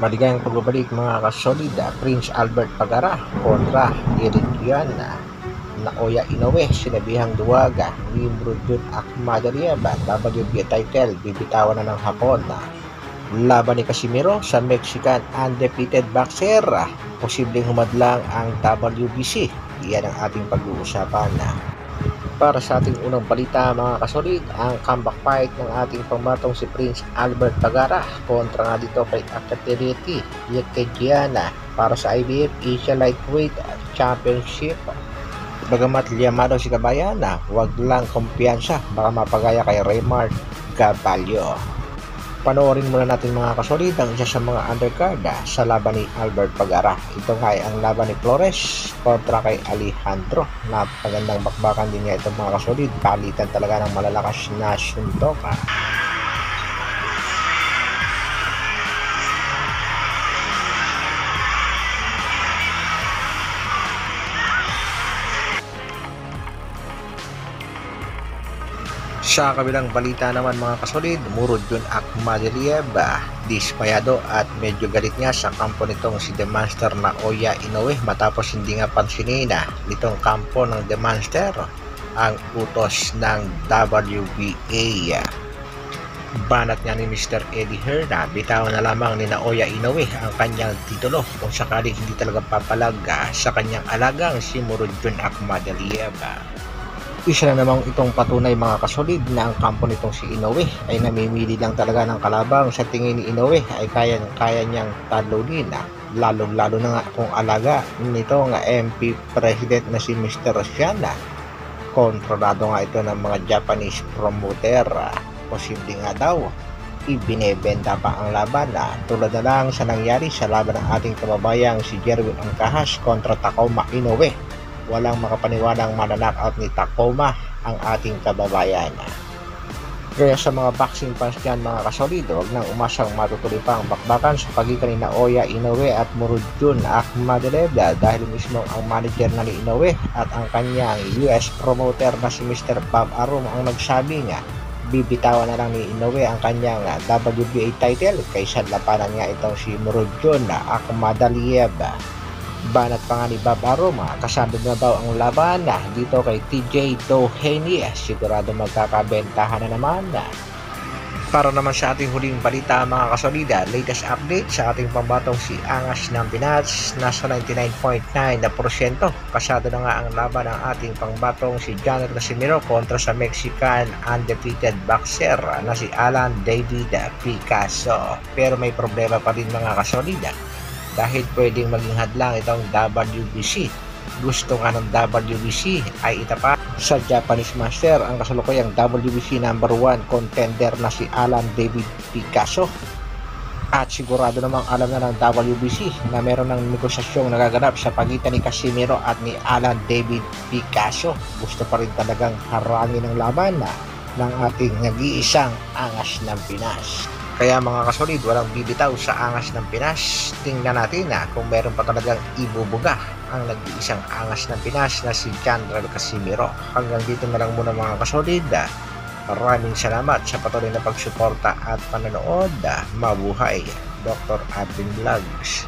Maligayang pagbabalik mga kasolid, Prince Albert Pagara kontra Eric Viana. Naoya Inoue, sinabihang duwaga, Miyembro Jun Akmadariaba, WBA title, bibitawan na ng Hapon. Laban ni Casimiro sa Mexican undefeated boxer, posibleng humadlang ang WBC. Iyan ang ating pag-uusapan. Para sa ating unang balita mga kasolid, ang comeback fight ng ating pambatong si Prince Albert Pagara kontra nga dito kay Akatereti Yekejiana para sa IBF Asia Lightweight Championship. Bagamat liyamado si Kabayan, wag lang kumpiyansa, baka mapagaya kay Raymar Gabalio. Panoorin muna natin mga kasolid ang isa sa mga undercard sa laban ni Albert Pagara. Ito nga ay ang laban ni Flores kontra kay Alejandro. Napagandang bakbakan din nga ito mga kasolid. Palitan talaga ng malalakas na suntok. Sa kabilang balita naman mga kasolid, Murodjon Akmadaliev, dismayado at medyo galit nga sa kampo nitong si The Monster Naoya Inoue matapos hindi nga pansinin nitong kampo ng The Monster ang utos ng WBA. Banat nga ni Mr. Eddie Hearn na bitawan na lamang ni Naoya Inoue ang kanyang titulo kung sakaling hindi talaga papalag sa kanyang alagang si Murodjon Akmadaliev. Isa na namang itong patunay mga kasolid na ang kampo nitong si Inoue ay namimili lang talaga ng kalabang sa tingin ni Inoue ay kaya niyang talunin, lalo na nga kung alaga nito nga MP President na si Mr. Rosiana. Kontrolado nga ito ng mga Japanese promoter. Posible nga daw ibinebenta pa ang laban tulad na lang sa nangyari sa laban ng ating kababayang si Jerwin Angkahas kontra Takuma Inoue. Walang makapaniwalang mananockout ni Takuma ang ating kababayan. Kaya sa mga boxing fans dyan mga kasolid, huwag nang umasang matutuloy pa ang bakbakan sa pagitan ni Naoya Inoue at Murodjon Akmadaliev dahil mismo ang manager na ni Inoue at ang kanyang US promoter na si Mr. Bob Arum ang nagsabi nga bibitawan na lang ni Inoue ang kanyang WBA title kaysa labanan nga itong si Murodjon Akmadaliev. Banat pa nga ni Bob Arum, kasabog na daw ang laban dito kay TJ Doheny. Sigurado magkakabentahan na naman. Para naman sa ating huling balita mga kasolida, latest update sa ating pambatong si Angas ng Pinas, nasa 99.9%. Kasado na nga ang laban ng ating pangbatong si Janet Casimiro kontra sa Mexican undefeated boxer na si Alan David Picasso. Pero may problema pa rin mga kasolida dahil pwedeng maging hadlang itong WBC. Gusto nga ng WBC ay itapat sa Japanese Master ang kasalukuyang WBC number 1 contender na si Alan David Picasso. At sigurado namang alam na ng WBC na meron ng negosasyong nagaganap sa pagitan ni Casimiro at ni Alan David Picasso. Gusto pa rin talagang harangin ang laban ng ating nag-iisang Angas ng Pinas. Kaya mga kasolid, walang bibitaw sa Angas ng Pinas. Tingnan natin kung meron pa talagang ibubuga ang nag-iisang Angas ng Pinas na si Chandral Casimiro. Hanggang dito na lang muna mga kasolid. Maraming salamat sa patuloy na pagsuporta at panonood. Mabuhay, Dr. Advin Vlogs.